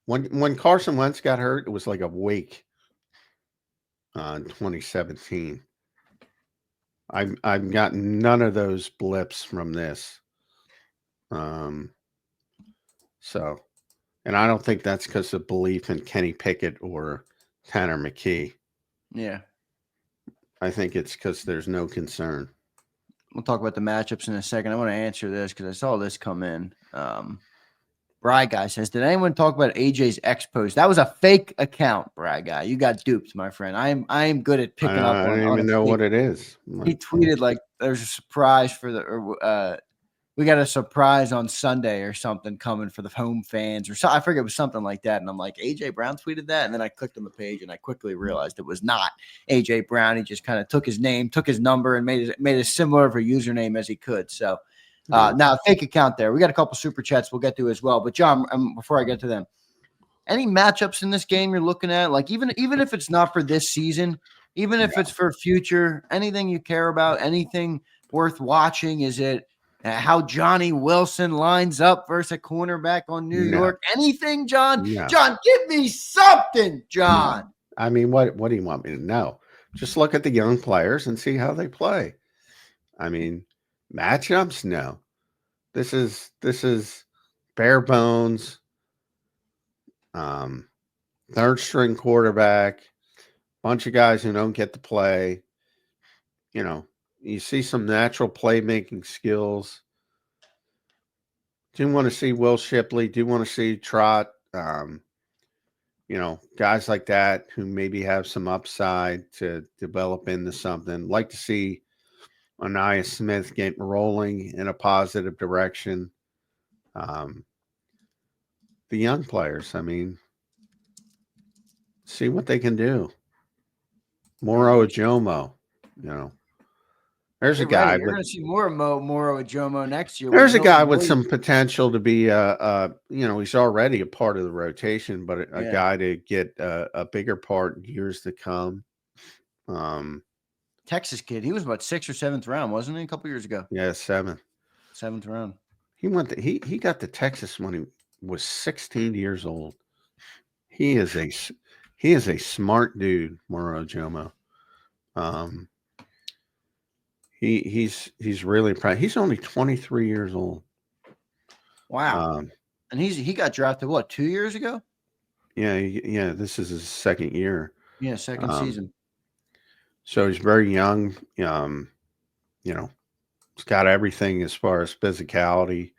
C: when Carson Wentz got hurt, it was like a wake in 2017. I've gotten none of those blips from this. So, and I don't think that's because of belief in Kenny Pickett or Tanner McKee.
B: Yeah. I
C: think it's because there's no concern.
B: We'll talk about the matchups in a second. I want to answer this because I saw this come in. Bry Guy says, did anyone talk about AJ's X post? That was a fake account, Bry Guy. You got duped, my friend. I am good at picking up on
C: I don't even know what it is.
B: He tweeted like there's a surprise for the we got a surprise on Sunday or something coming for the home fans or so. I forget, it was something like that. And I'm like, AJ Brown tweeted that. And then I clicked on the page and I quickly realized it was not AJ Brown. He just kind of took his name, took his number and made as similar of a username as he could. So now fake account there. We got a couple super chats we'll get to as well. But John, before I get to them, any matchups in this game you're looking at? Like even if it's not for this season, even if it's for future, anything you care about, anything worth watching? Is it how Johnny Wilson lines up versus a cornerback on New York? Anything, John? No. John, give me something, John.
C: No. I mean, what do you want me to know? Just look at the young players and see how they play. I mean, matchups? No. This is bare bones. Third string quarterback, bunch of guys who don't get to play. You see some natural playmaking skills. Do you want to see Will Shipley? Do you want to see Trot? Guys like that who maybe have some upside to develop into something. Like to see Anaya Smith get rolling in a positive direction. The young players, I mean, see what they can do. Moro Ajomo, There's a guy.
B: You're going to see more Moro Ajomo next year.
C: There's a guy with some potential to be, he's already a part of the rotation, but a guy to get a bigger part in years to come.
B: Texas kid. He was about 6th or 7th round, wasn't he? A couple years ago.
C: Yeah, 7th
B: round.
C: He got to Texas when he was 16 years old. He is a smart dude, Moro Ajomo. He's really proud. He's only 23 years old.
B: Wow. And he got drafted 2 years ago?
C: Yeah. This is his second year.
B: Yeah, second season.
C: So he's very young. He's got everything as far as physicality.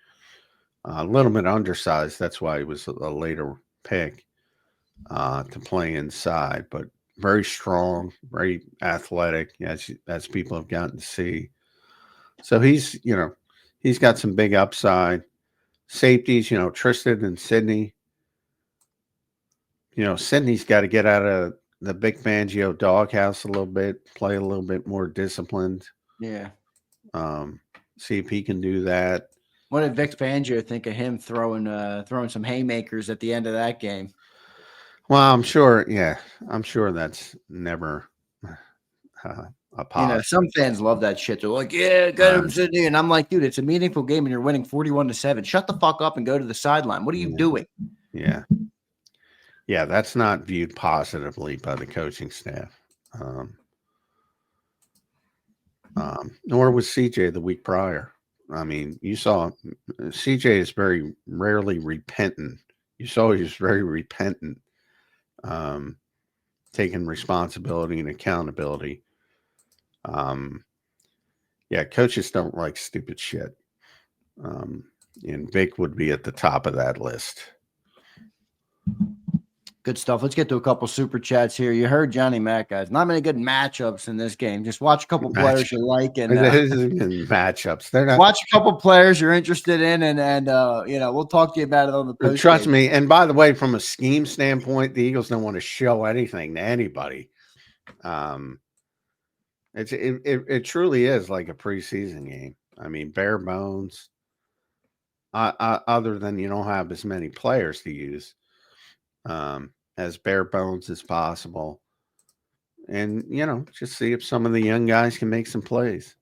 C: A little bit undersized. That's why he was a later pick to play inside, but very strong, very athletic, as people have gotten to see. So he's got some big upside. Safeties, Tristan and Sydney. Sydney's got to get out of the Big Fangio doghouse a little bit, play a little bit more disciplined.
B: Yeah.
C: See if he can do that.
B: What did Vic Fangio think of him throwing some haymakers at the end of that game?
C: Well, I'm sure that's never a positive.
B: Some fans love that shit. They're like, yeah, get him, Sydney. And I'm like, dude, it's a meaningful game and you're winning 41-7. Shut the fuck up and go to the sideline. What are you doing?
C: Yeah. Yeah, that's not viewed positively by the coaching staff. Nor was CJ the week prior. I mean, you saw CJ is very rarely repentant. You saw he was very repentant, taking responsibility and accountability. Yeah, coaches don't like stupid shit. And Vic would be at the top of that list.
B: Good stuff. Let's get to a couple super chats here. You heard Johnny Mac, guys. Not many good matchups in this game. Just watch a couple players you like and
C: matchups. They're not.
B: Watch a couple players you're interested in, and we'll talk to you about it on the post.
C: Trust me. And by the way, from a scheme standpoint, the Eagles don't want to show anything to anybody. It truly is like a preseason game. I mean, bare bones. Other than you don't have as many players to use. As bare bones as possible. And, just see if some of the young guys can make some plays.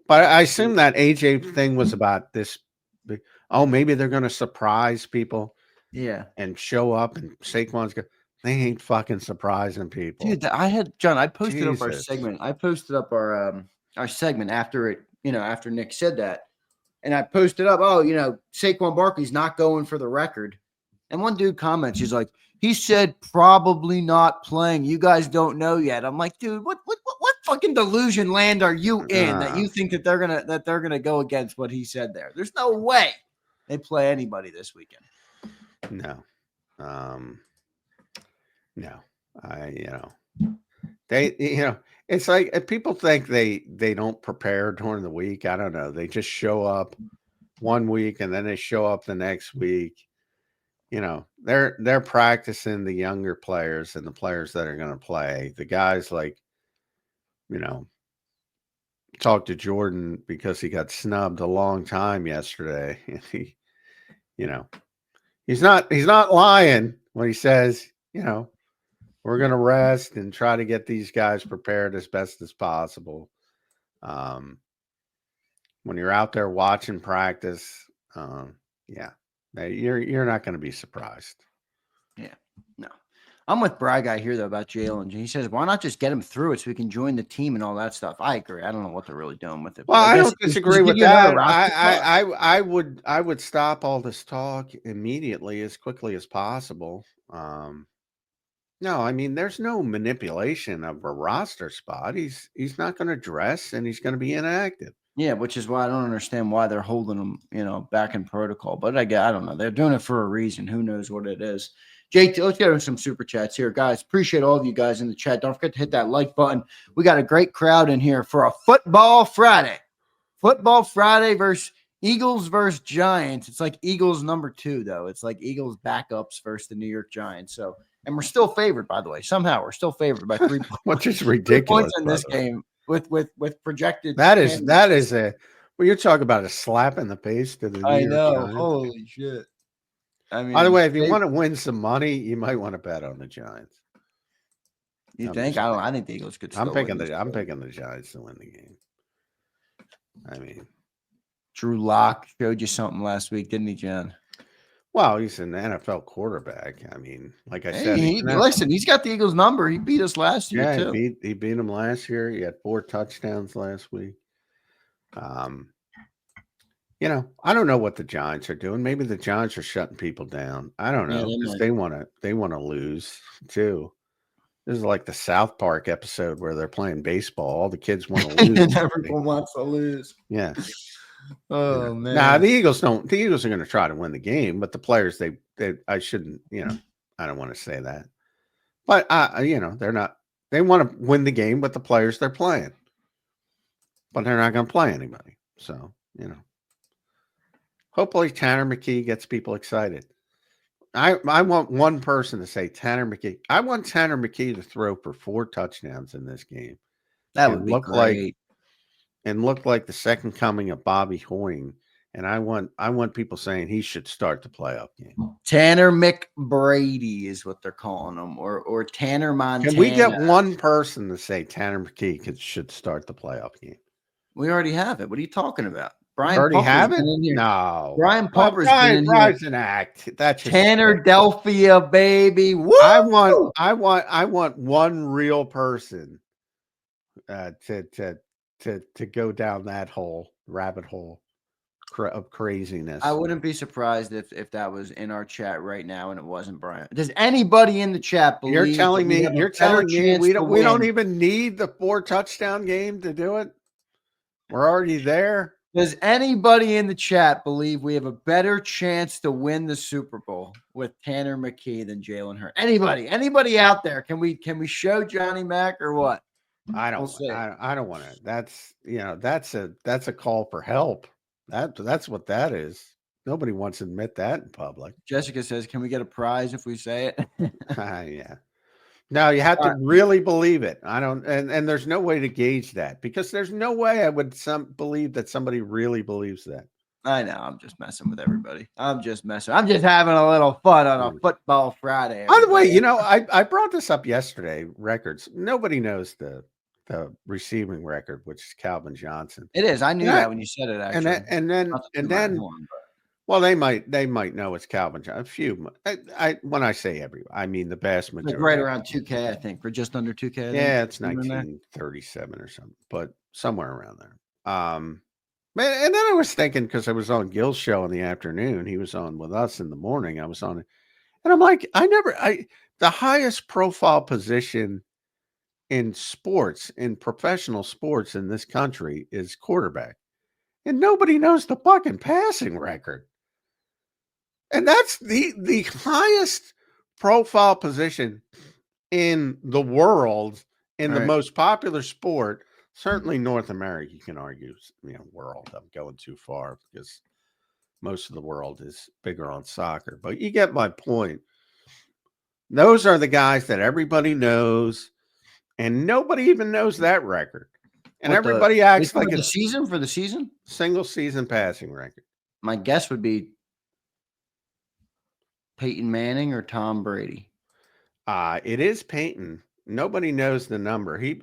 C: But I assume that AJ thing was about this. Oh, maybe they're going to surprise people.
B: Yeah.
C: And show up and Saquon's good. They ain't fucking surprising people.
B: Dude, I posted up our segment. I posted up our segment after after Nick said that. And I posted up, Saquon Barkley's not going for the record. And one dude comments, he's like, he said probably not playing. You guys don't know yet. I'm like, dude, what fucking delusion land are you in that you think that they're gonna go against what he said there? There's no way they play anybody this weekend.
C: No. They it's like if people think they don't prepare during the week. I don't know. They just show up one week and then they show up the next week. They're practicing the younger players and the players that are going to play. The guys talked to Jordan because he got snubbed a long time yesterday. He's not lying when he says, we're going to rest and try to get these guys prepared as best as possible. When you're out there watching practice, you're not going to be surprised.
B: Yeah, no. I'm with Bry Guy here, though, about Jalen. He says, why not just get him through it so we can join the team and all that stuff? I agree. I don't know what they're really doing with it.
C: Well, I don't disagree with that. I would stop all this talk immediately as quickly as possible. No, I mean, there's no manipulation of a roster spot. He's not going to dress and he's going to be inactive.
B: Yeah, which is why I don't understand why they're holding him, back in protocol. But I don't know. They're doing it for a reason. Who knows what it is? JT, let's get into some super chats here, guys. Appreciate all of you guys in the chat. Don't forget to hit that like button. We got a great crowd in here for a Football Friday. Football Friday versus Eagles versus Giants. It's like Eagles number 2, though. It's like Eagles backups versus the New York Giants. So, and we're still favored, by the way. Somehow we're still favored by 3 points.
C: Which is ridiculous.
B: 3 points in this game. With projected,
C: that is a you're talking about a slap in the face to the New York Giants.
B: Holy shit. I mean,
C: by the way, if you want to win some money, you might want to bet on the Giants.
B: You think? I think the Eagles could.
C: I'm picking the Giants to win the game. I mean,
B: Drew Lock showed you something last week, didn't he, John?
C: Well, he's an NFL quarterback. I mean, like I said,
B: listen, he's got the Eagles number. He beat us last year, too.
C: He beat him last year. He had 4 touchdowns last week. I don't know what the Giants are doing. Maybe the Giants are shutting people down. I don't know. Because they want to lose, too. This is like the South Park episode where they're playing baseball. All the kids want to lose.
B: And everyone wants to lose.
C: Yeah.
B: Oh, man.
C: Nah, the Eagles are going to try to win the game, but the players, I shouldn't, I don't want to say that. But, they're not, they want to win the game with the players they're playing. But they're not going to play anybody. So, hopefully Tanner McKee gets people excited. I want one person to say Tanner McKee. I want Tanner McKee to throw for 4 touchdowns in this game.
B: That would look
C: great. And look like the second coming of Bobby Hoying And I want people saying he should start the playoff game.
B: Tanner McBrady is what they're calling him, or Tanner Montana.
C: Can we get one person to say Tanner McKee should start the playoff game?
B: We already have it. What are you talking about? Brian
C: already
B: Pupper's
C: have it?
B: been in here.
C: No.
B: Brian Pupper's been in
C: Brian's
B: here.
C: an act. That's just
B: Tanner Delphia, baby. Woo!
C: I want one real person to go down that rabbit hole of craziness.
B: I wouldn't be surprised if that was in our chat right now and it wasn't Brian. Does anybody in the chat believe
C: You're telling me we don't
B: win?
C: even need the 4 touchdown game to do it? We're already there.
B: Does anybody in the chat believe we have a better chance to win the Super Bowl with Tanner McKee than Jalen Hurts? Anybody out there? Can we show Johnny Mac or what?
C: I don't want to. That's a call for help. That's what that is. Nobody wants to admit that in public.
B: Jessica says, "Can we get a prize if we say it?"
C: Yeah. No, you have to really believe it. I don't, and there's no way to gauge that because there's no way I would believe that somebody really believes that.
B: I know. I'm just messing with everybody. I'm just having a little fun on a football Friday.
C: By the way, I brought this up yesterday. Records. Nobody knows the receiving record, which is Calvin Johnson.
B: It is. I knew that when you said it. Actually,
C: and then. Well, they might know it's Calvin Johnson. A few. When I say I mean the vast majority.
B: Like right around 2K, I think, or just under 2K.
C: Yeah, it's 1937 or something, but somewhere around there. And then I was thinking because I was on Gil's show in the afternoon, he was on with us in the morning. I was on it, and I'm like, the highest profile position in sports, in professional sports in this country is quarterback, and nobody knows the fucking passing record. And that's the highest profile position in the world, in the most popular sport, certainly North America. You can argue, world. I'm going too far because most of the world is bigger on soccer. But you get my point. Those are the guys that everybody knows, and nobody even knows that record. And everybody acts like
B: it's for the season?
C: Single season passing record.
B: My guess would be Peyton Manning or Tom Brady.
C: It is Peyton. Nobody knows the number.
B: I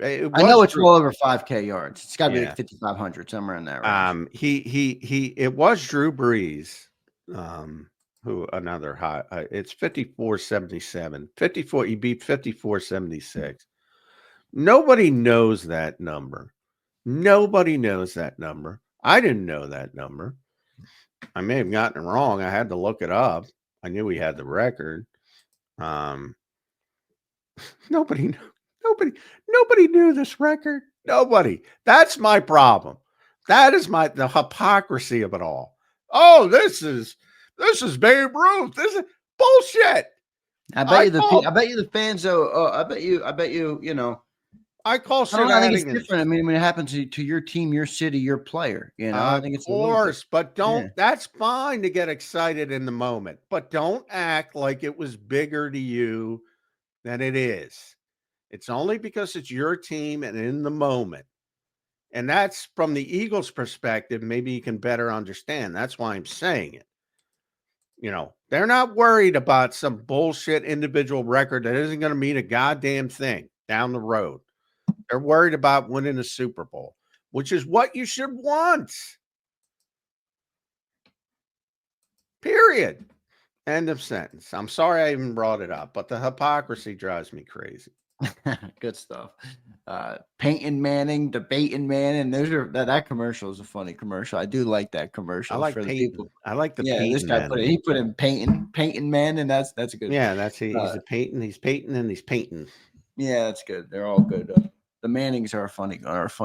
B: know it's well over 5K yards. It's got to be like 5,500, somewhere in that range.
C: It was Drew Brees, who another high. It's 54.77. 54. He beat 54.76. Nobody knows that number. Nobody knows that number. I didn't know that number. I may have gotten it wrong. I had to look it up. I knew he had the record. Nobody knew this record. Nobody. That's my problem. That is the hypocrisy of it all. Oh, this is Babe Ruth. This is bullshit.
B: I bet you the fans. I bet you.
C: I call shit.
B: I think it's different. I mean, when it happens to your team, your city, your player, I think it's
C: of course, but don't. Yeah. That's fine to get excited in the moment, but don't act like it was bigger to you than it is. It's only because it's your team and in the moment, and that's from the Eagles' perspective. Maybe you can better understand. That's why I'm saying it. They're not worried about some bullshit individual record that isn't going to mean a goddamn thing down the road. They're worried about winning a Super Bowl, which is what you should want. Period. End of sentence. I'm sorry I even brought it up, but the hypocrisy drives me crazy.
B: Good stuff. Peyton Manning, debating Manning. That commercial is a funny commercial. I do like that commercial.
C: I like
B: for
C: Peyton.
B: The people.
C: I like the
B: Peyton. This guy put in Peyton Manning. That's a good.
C: Yeah, he's a Peyton. He's Peyton and he's Peyton.
B: Yeah, that's good. They're all good. The Mannings are a funny bunch.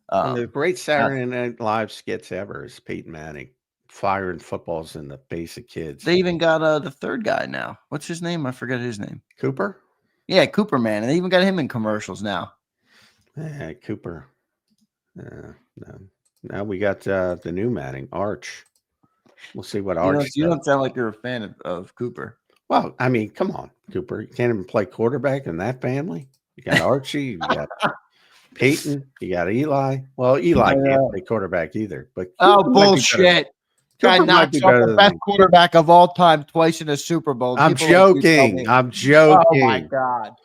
C: One of the great Saturday Night Live skits ever is Peyton Manning firing footballs in the face of kids.
B: They even got the third guy now. What's his name? I forget his name.
C: Cooper?
B: Yeah, Cooper Manning. They even got him in commercials now.
C: Yeah, Cooper. No. Now we got the new Manning, Arch. We'll see what Arch does.
B: You don't sound like you're a fan of Cooper.
C: Well, I mean, come on, Cooper. You can't even play quarterback in that family. You got Archie. You got Peyton, you got Eli. Well, Eli can't play quarterback either. But
B: Oh,
C: Cooper might be better.
B: bullshit. Guy
C: Cooper might
B: knocks
C: be
B: off
C: better
B: the
C: than
B: best
C: him.
B: quarterback of all time twice in a Super Bowl.
C: I'm
B: People like you tell
C: joking.
B: me.
C: I'm
B: Oh, my
C: joking.
B: God.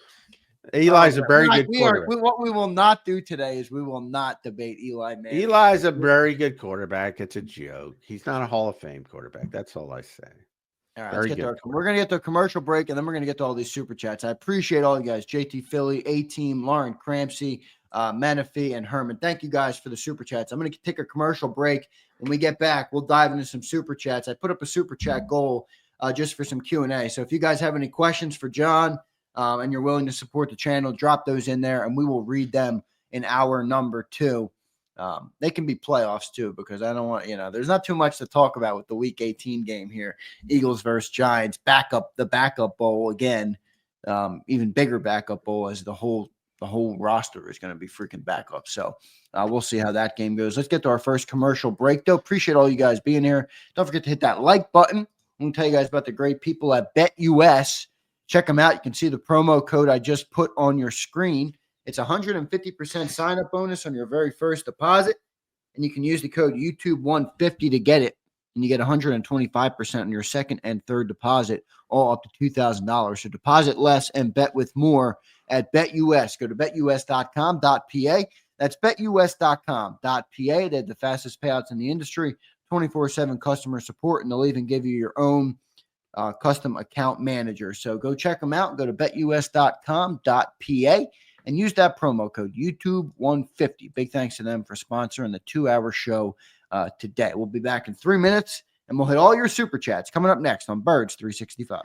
C: Eli's a very good quarterback.
B: What we will not do today is we will not debate Eli Manning.
C: Eli's a very good quarterback. It's a joke. He's not a Hall of Fame quarterback. That's all I say.
B: All right, we're going to get to a commercial break, and then we're going to get to all these super chats. I appreciate all you guys, JT Philly, A-Team, Lauren Crampsey, Menifee, and Herman. Thank you guys for the super chats. I'm going to take a commercial break. When we get back, we'll dive into some super chats. I put up a super chat goal just for some Q&A. So if you guys have any questions for John and you're willing to support the channel, drop those in there, and we will read them in hour number 2. They can be playoffs too, because I don't want, there's not too much to talk about with the week 18 game here. Eagles versus Giants, the backup bowl again, even bigger backup bowl as the whole roster is going to be freaking backup. So we'll see how that game goes. Let's get to our first commercial break though. Appreciate all you guys being here. Don't forget to hit that like button. I'm going to tell you guys about the great people at BetUS. Check them out. You can see the promo code I just put on your screen. It's 150% sign-up bonus on your very first deposit, and you can use the code YouTube150 to get it, and you get 125% on your second and third deposit, all up to $2,000. So deposit less and bet with more at BetUS. Go to betus.com.pa. That's betus.com.pa. They have the fastest payouts in the industry, 24/7 customer support, and they'll even give you your own custom account manager. So go check them out. Go to betus.com.pa. and use that promo code YouTube150. Big thanks to them for sponsoring the 2-hour show today. We'll be back in 3 minutes, and we'll hit all your super chats coming up next on Birds 365.